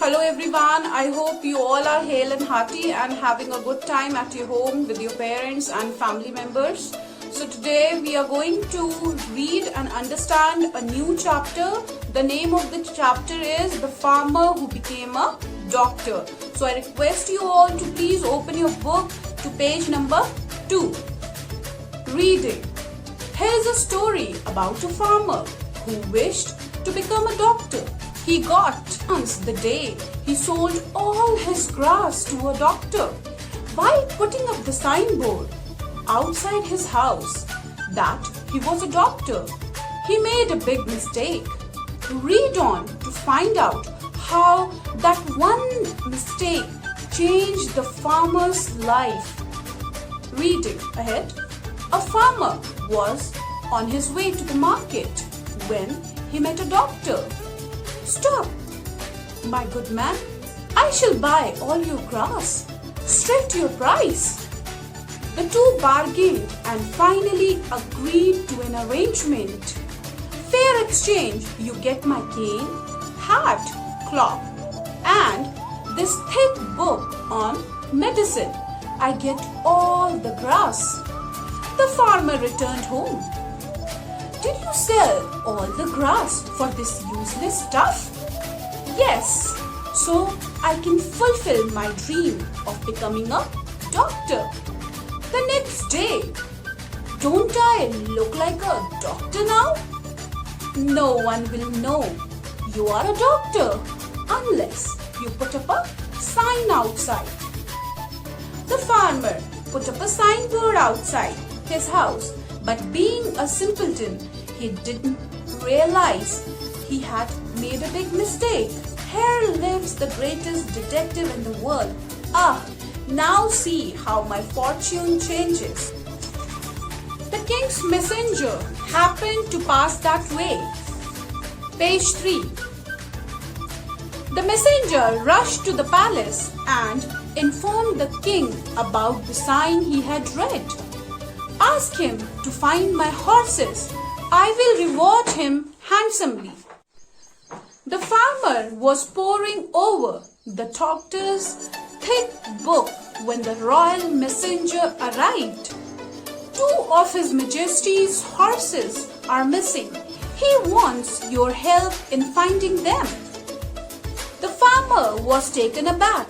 Hello everyone, I hope you all are hale and hearty and having a good time at your home with your parents and family members. So today we are going to read and understand a new chapter. The name of the chapter is The Farmer Who Became a Doctor. So I request you all to please open your book to page number 2. Reading. Here is a story about a farmer who wished to become a doctor. He got once the day he sold all his grass to a doctor. While putting up the signboard outside his house that he was a doctor, he made a big mistake. Read on to find out how that one mistake changed the farmer's life. Reading ahead. A farmer was on his way to the market when he met a doctor. "Stop, my good man. I shall buy all your grass, straight to your price." The two bargained and finally agreed to an arrangement. "Fair exchange, you get my cane, hat, cloth, and this thick book on medicine. I get all the grass." The farmer returned home. "Did you sell all the grass for this useless stuff?" "Yes, so I can fulfill my dream of becoming a doctor." The next day, "Don't I look like a doctor now?" "No one will know you are a doctor unless you put up a sign outside." The farmer put up a signboard outside his house, but being a simpleton, he didn't realize he had made a big mistake. Here lives the greatest detective in the world. Now see how my fortune changes. The king's messenger happened to pass that way. Page 3. The messenger rushed to the palace and informed the king about the sign he had read. "Ask him to find my horses. I will reward him handsomely." The farmer was poring over the doctor's thick book when the royal messenger arrived. "Two of His Majesty's horses are missing. He wants your help in finding them." The farmer was taken aback.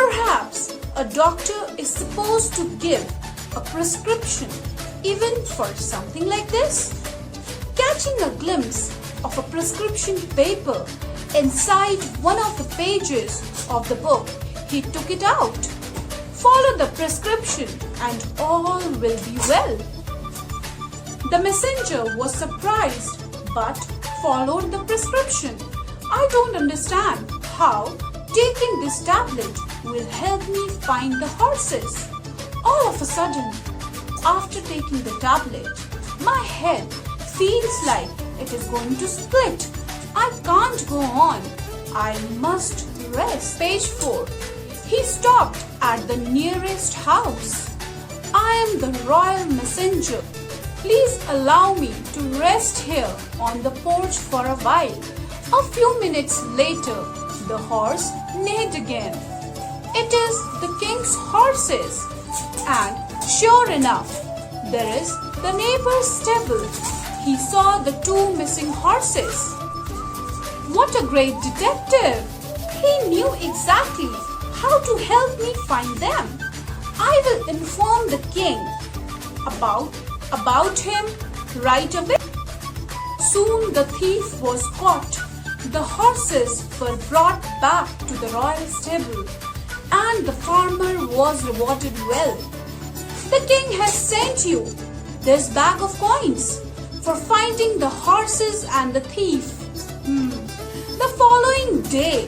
Perhaps a doctor is supposed to give a prescription even for something like this? Catching a glimpse of a prescription paper inside one of the pages of the book, he took it out. "Follow the prescription and all will be well." The messenger was surprised but followed the prescription. "I don't understand how taking this tablet will help me find the horses. All of a sudden, after taking the tablet, my head feels like it is going to split. I can't go on. I must rest." Page 4. He stopped at the nearest house. "I am the royal messenger. Please allow me to rest here on the porch for a while." A few minutes later, the horse neighed again. It is the king's horses. And sure enough, there is the neighbor's stable. He saw the two missing horses. What a great detective! He knew exactly how to help me find them. I will inform the king about him right away. Soon the thief was caught. The horses were brought back to the royal stable, and the farmer was rewarded well. "The king has sent you this bag of coins for finding the horses and the thief." The following day,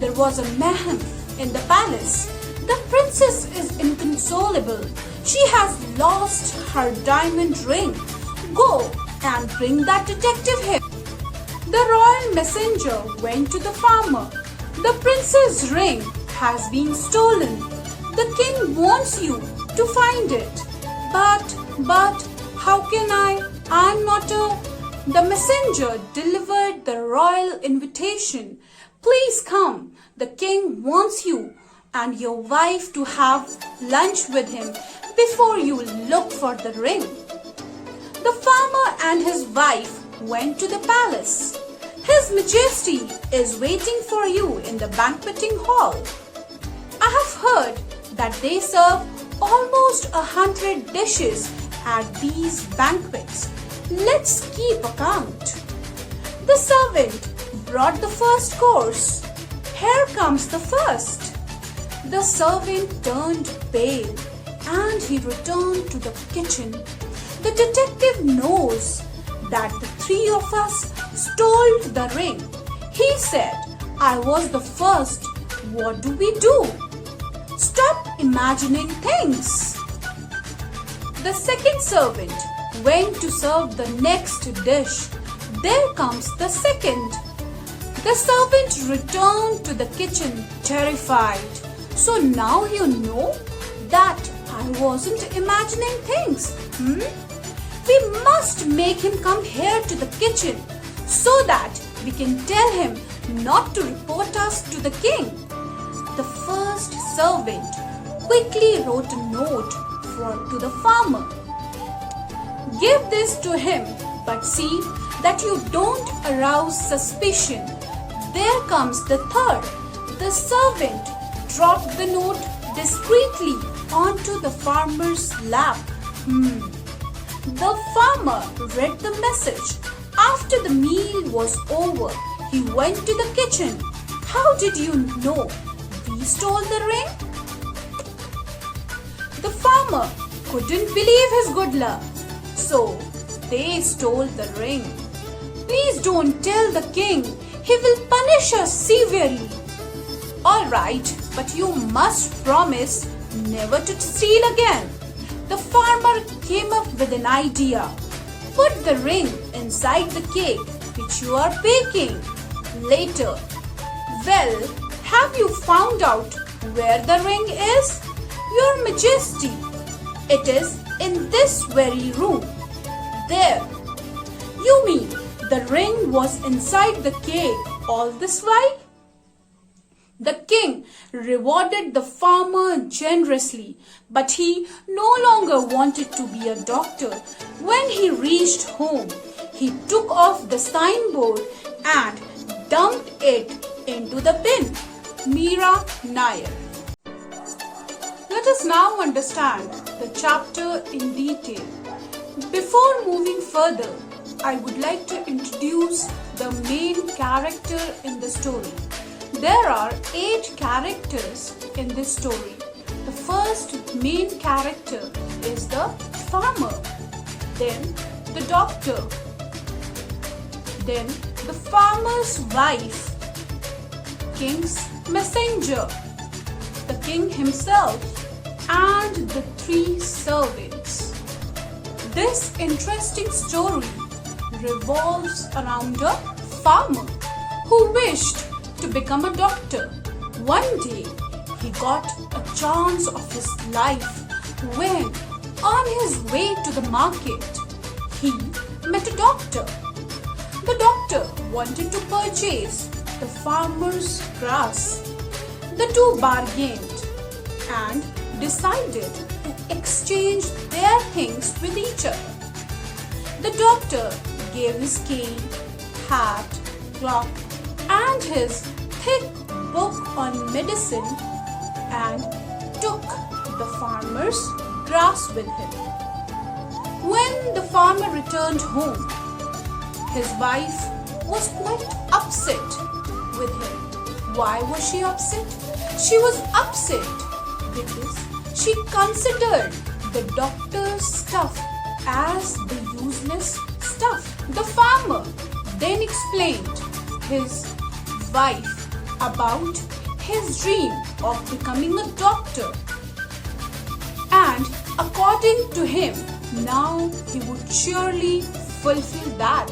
there was a mayhem in the palace. "The princess is inconsolable. She has lost her diamond ring. Go and bring that detective here." The royal messenger went to the farmer. "The princess' ring has been stolen. The king wants you to find it." But how can I? I'm not a The messenger delivered the royal invitation, Please come. The king wants you and your wife to have lunch with him before you look for the ring. The farmer and his wife went to the palace. His Majesty is waiting for you in the banqueting hall. I have heard that they serve almost 100 dishes at these banquets. Let's keep account. The servant brought the first course. Here comes the first. The servant turned pale and he returned to the kitchen. The detective knows that the three of us stole the ring. He said, I was the first. What do we do? Stop imagining things. The second servant went to serve the next dish. There comes the second. The servant returned to the kitchen terrified. So now you know that I wasn't imagining things. We must make him come here to the kitchen so that we can tell him not to report us to the king. The first servant quickly wrote a note to the farmer. Give this to him, but see that you don't arouse suspicion. There comes the third. The servant dropped the note discreetly onto the farmer's lap. The farmer read the message. After the meal was over, he went to the kitchen. How did you know we stole the ring? The farmer couldn't believe his good luck. So they stole the ring. Please don't tell the king. He will punish us severely. All right, but you must promise never to steal again. The farmer came up with an idea. Put the ring inside the cake which you are baking. Later, well, have you found out where the ring is? Your Majesty, it is in this very room. There. You mean the ring was inside the cake all this while? The king rewarded the farmer generously, but he no longer wanted to be a doctor. When he reached home, he took off the signboard and dumped it into the bin. Meera Nair. Let us now understand the chapter in detail. Before moving further, I would like to introduce the main character in the story. There are 8 characters in this story. The first main character is the farmer, then the doctor, then the farmer's wife, king's messenger, the king himself, and the 3 servants. This interesting story revolves around a farmer who wished to become a doctor. One day, he got a chance of his life when, on his way to the market, he met a doctor. The doctor wanted to purchase the farmer's grass. The two bargained and decided to exchange their things with each other. The doctor gave his cane, hat, cloak, and his thick book on medicine and took the farmer's grass with him. When the farmer returned home, his wife was quite upset with him. Why was she upset? She was upset because she considered the doctor's stuff as the useless stuff. The farmer then explained his wife about his dream of becoming a doctor, and according to him, now he would surely fulfill that.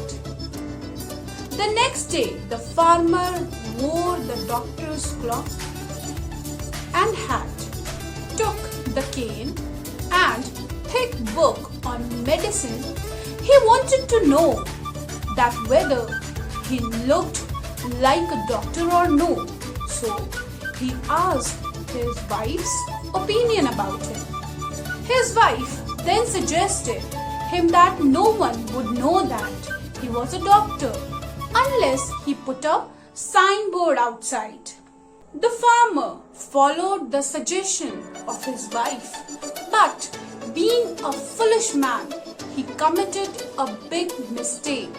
The next day, the farmer wore the doctor's cloak and hat, took the cane and thick book on medicine. He wanted to know that whether he looked like a doctor or no? So he asked his wife's opinion about him. His wife then suggested him that no one would know that he was a doctor unless he put a signboard outside. The farmer followed the suggestion of his wife, but being a foolish man, he committed a big mistake.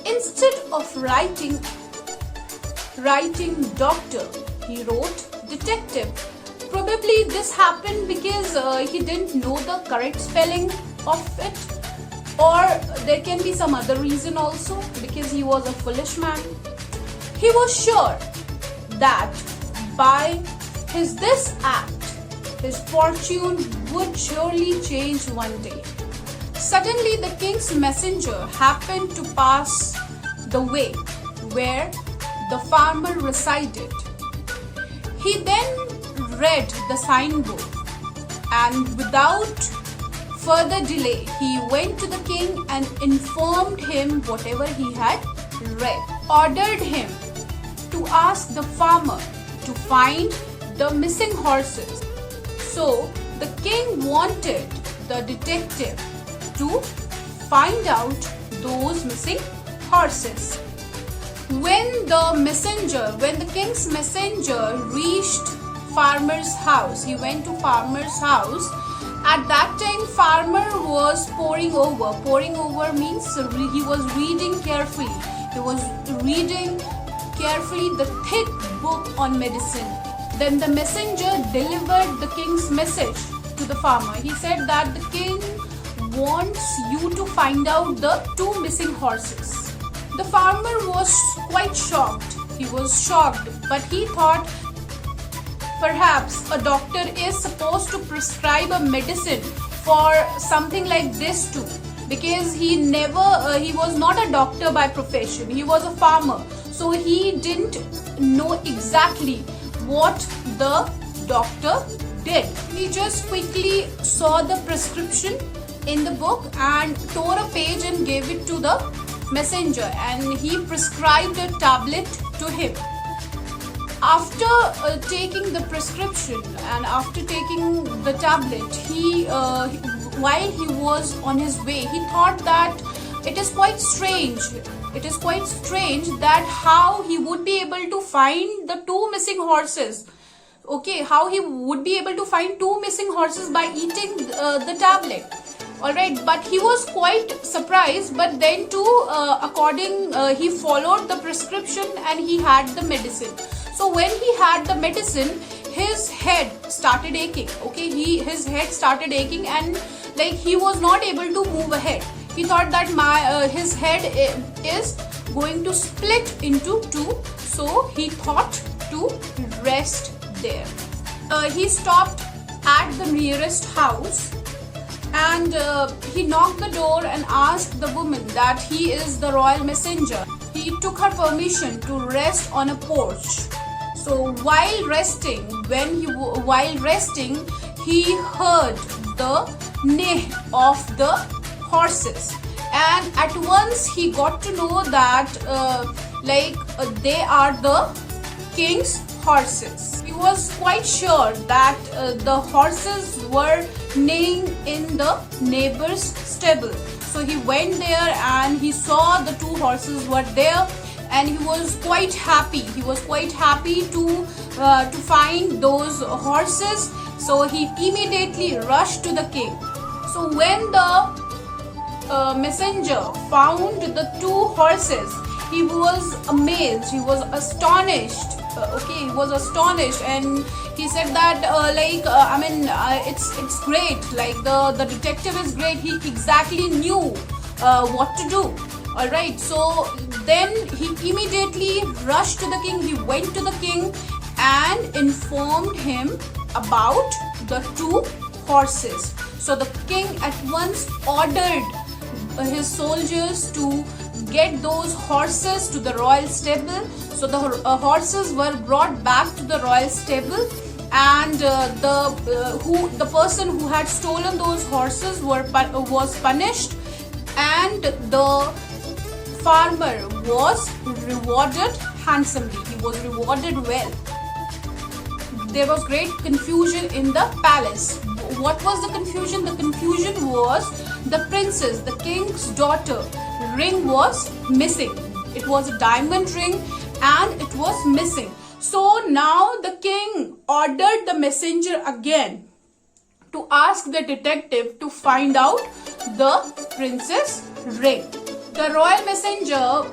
Instead of writing doctor, he wrote detective. Probably this happened because he didn't know the correct spelling of it, or there can be some other reason also, because he was a foolish man. He was sure that by this act, his fortune would surely change one day. Suddenly, the king's messenger happened to pass the way where the farmer resided. He then read the signboard, and without further delay, he went to the king and informed him whatever he had read. Ordered him to ask the farmer to find the missing horses. So the king wanted the detective to find out those missing horses. When the king's messenger reached farmer's house, he went to farmer's house. At that time, farmer was poring over. Poring over means he was reading carefully. He was reading carefully the thick book on medicine. Then the messenger delivered the king's message to the farmer. He said that the king wants you to find out the two missing horses. The farmer was quite shocked. He was shocked, but he thought perhaps a doctor is supposed to prescribe a medicine for something like this too, because he was not a doctor by profession. He was a farmer, so he didn't know exactly what the doctor did. He just quickly saw the prescription in the book and tore a page and gave it to the messenger, and he prescribed a tablet to him. After taking the prescription and after taking the tablet, while he was on his way, he thought that it is quite strange. It is quite strange that how he would be able to find the two missing horses. Okay, how he would be able to find two missing horses by eating the tablet. Alright, but he was quite surprised, but then he followed the prescription and he had the medicine. So when he had the medicine, his head started aching. Okay, his head started aching, and like he was not able to move ahead. He thought that his head is going to split into two, so he thought to rest there. He stopped at the nearest house, and he knocked the door and asked the woman that he is the royal messenger. He took her permission to rest on a porch. So while resting, he heard the neigh of the horses, and at once he got to know that they are the king's horses. He was quite sure that the horses were neighing in the neighbor's stable. So he went there and he saw the two horses were there, and he was quite happy. He was quite happy to find those horses. So he immediately rushed to the king. So when the messenger found the two horses, he was amazed. He was astonished. He was astonished, and he said that it's great. Like the detective is great. He exactly knew what to do. All right. So then he immediately rushed to the king. He went to the king and informed him about the two horses. So the king at once ordered his soldiers to get those horses to the royal stable. So the horses were brought back to the royal stable, and the person who had stolen those horses was punished, and the farmer was rewarded handsomely. He was rewarded well. There was great confusion in the palace. What was the confusion? The confusion was the princess, the king's daughter, ring was missing. It was a diamond ring and it was missing. So now the king ordered the messenger again to ask the detective to find out the princess ring. The royal messenger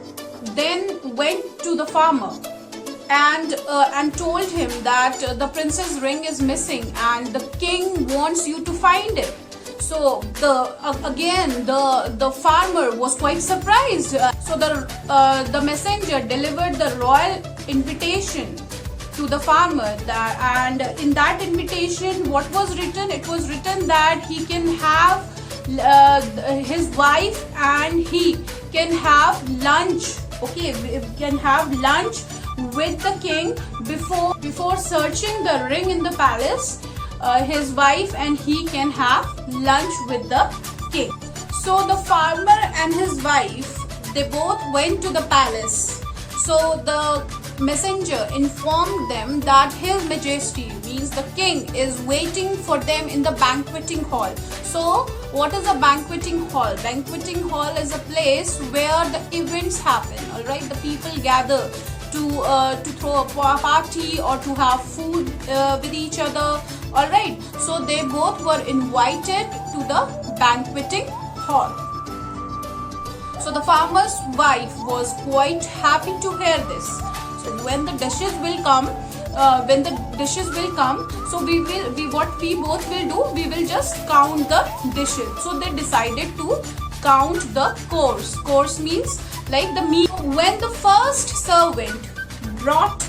then went to the farmer and told him that the princess ring is missing and the king wants you to find it. So the farmer was quite surprised. So the messenger delivered the royal invitation to the farmer, and in that invitation, what was written? It was written that he can have his wife and he can have lunch. Okay, can have lunch with the king before searching the ring in the palace. His wife and he can have lunch with the king. So the farmer and his wife, they both went to the palace. So the messenger informed them that His Majesty, means the king, is waiting for them in the banqueting hall. So what is a banqueting hall? Banqueting hall is a place where the events happen. All right, the people gather to throw a party or to have food with each other. All right, so they both were invited to the banqueting hall. So the farmer's wife was quite happy to hear this. So when the dishes will come, so what we both will do, we will just count the dishes. So they decided to count the course. Course means like the meal. When the first servant brought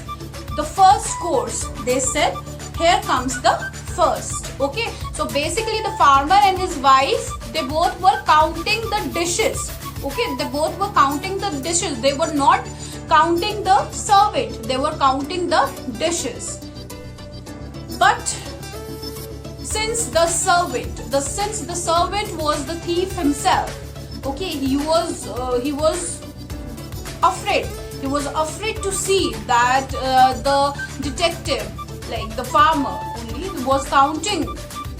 the first course, they said, here comes the first. Okay, so basically the farmer and his wife, they both were counting the dishes. Okay, they both were counting the dishes. They were not counting the servant, they were counting the dishes. But since the servant was the thief himself, okay, he was afraid. He was afraid to see that the detective, like the farmer only, was counting.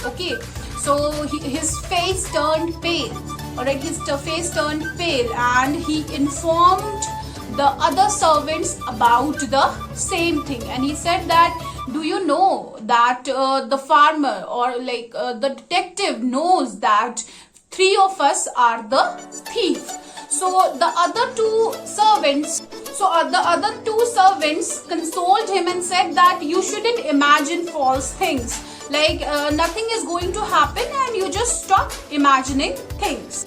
Okay, so his face turned pale. Alright, his face turned pale, and he informed the other servants about the same thing. And he said that, do you know that the farmer or the detective knows that three of us are the thief. So the other two servants consoled him and said that you shouldn't imagine false things. Nothing is going to happen and you just stop imagining things.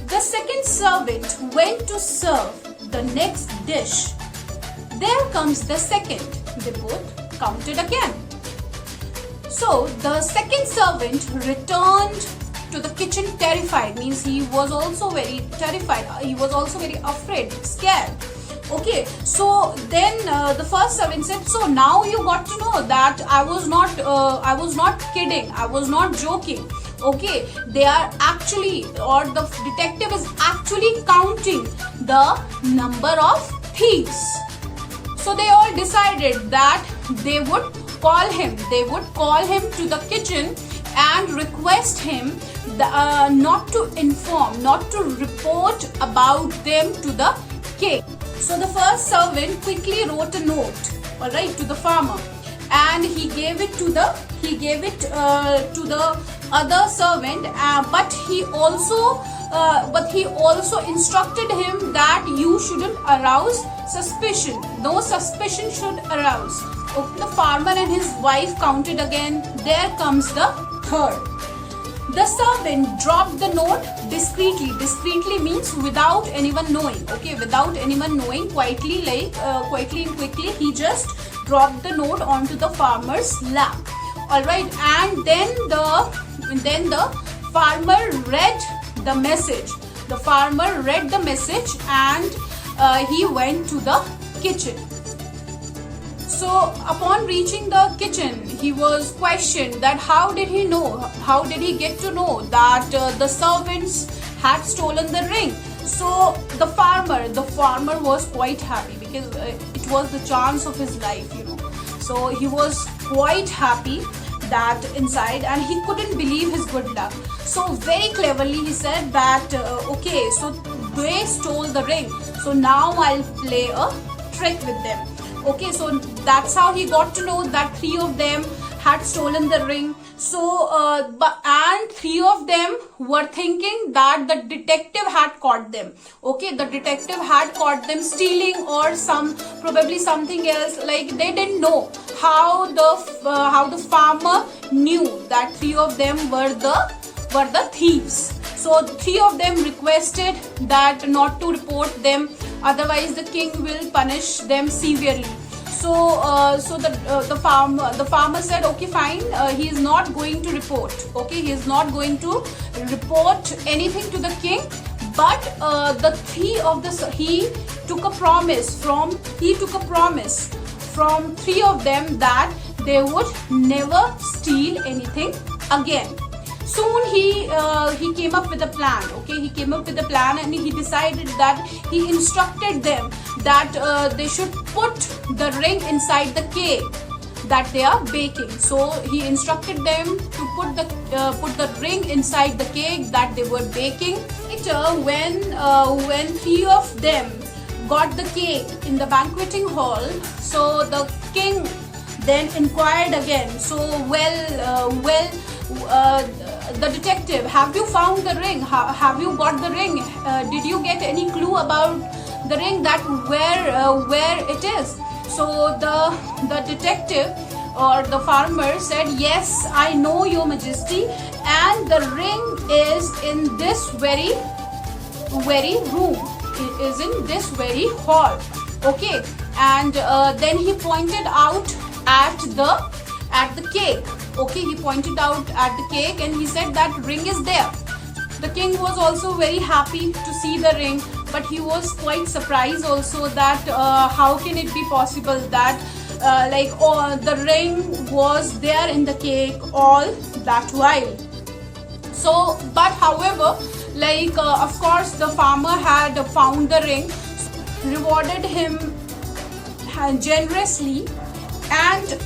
The second servant went to serve the next dish. There comes the second. They both counted again. So the second servant returned to the kitchen terrified, means he was also very terrified. He was also very afraid, scared. Okay, so then the first servant said, so now you got to know that I was not kidding, I was not joking. Okay, they are actually, or the detective is actually counting the number of thieves. So they all decided that they would call him to the kitchen and request him not to inform, not to report about them to the king. So the first servant quickly wrote a note, all right, to the farmer, and he gave it to the other servant. But he also instructed him that you shouldn't arouse suspicion. No suspicion should arouse. Okay, the farmer and his wife counted again. There comes the third. The servant dropped the note discreetly. Discreetly means without anyone knowing. Okay, without anyone knowing, quietly and quickly, he just dropped the note onto the farmer's lap. All right, and then the farmer read the message. The farmer read the message and he went to the kitchen. So upon reaching the kitchen, he was questioned that how did he get to know that the servants had stolen the ring. So the farmer was quite happy because it was the chance of his life, So he was quite happy that inside, and he couldn't believe his good luck. So very cleverly he said that okay, so they stole the ring, so now I'll play a trick with them. Okay, so that's how he got to know that 3 of them had stolen the ring. So and 3 of them were thinking that the detective had caught them. Okay, the detective had caught them stealing or probably something else. Like, they didn't know how the farmer knew that 3 of them were the thieves. So 3 of them requested that not to report them, otherwise the king will punish them severely. So the farmer said, okay, fine, he is not going to report. Okay, he is not going to report anything to the king. But he took a promise from 3 of them that they would never steal anything again. Soon he came up with a plan. Okay, he came up with a plan, and he decided that he instructed them that they should put the ring inside the cake that they are baking. So he instructed them to put the ring inside the cake that they were baking. Later, when 3 of them got the cake in the banqueting hall, so the king then inquired again. So the detective, have you found the ring? Have you got the ring? Did you get any clue about the ring, that where it is? So the detective or the farmer said, yes, I know, Your Majesty, and the ring is in this very room. It is in this very hall. Okay, and then he pointed out at the cake. Okay, he pointed out at the cake and he said that ring is there. The king was also very happy to see the ring, but he was quite surprised also that how can it be possible that the ring was there in the cake all that while. So, but however, of course, the farmer had found the ring, rewarded him generously, and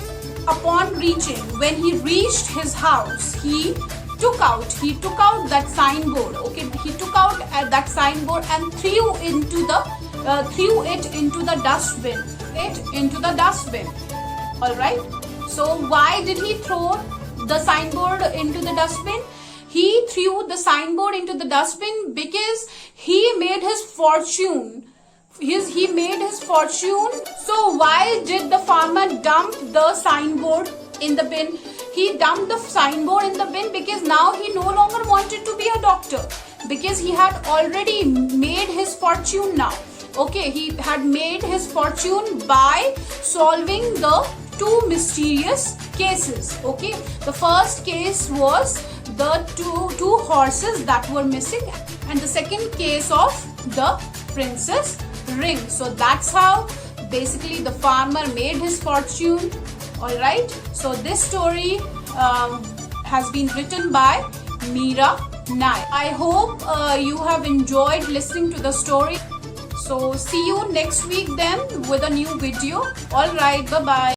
upon when he reached his house, he took out that signboard. Okay, he took out that signboard and threw it into the dustbin. All right. So why did he throw the signboard into the dustbin? He threw the signboard into the dustbin because he made his fortune. He made his fortune. So why did the farmer dump the signboard in the bin? He dumped the signboard in the bin because now he no longer wanted to be a doctor, because he had already made his fortune now. Okay, he had made his fortune by solving the 2 mysterious cases. Okay, the first case was the two horses that were missing, and the second case of the princess ring. So that's how basically the farmer made his fortune. All right, so this story has been written by Meera Naik. I hope you have enjoyed listening to the story. So see you next week then with a new video. All right, bye bye.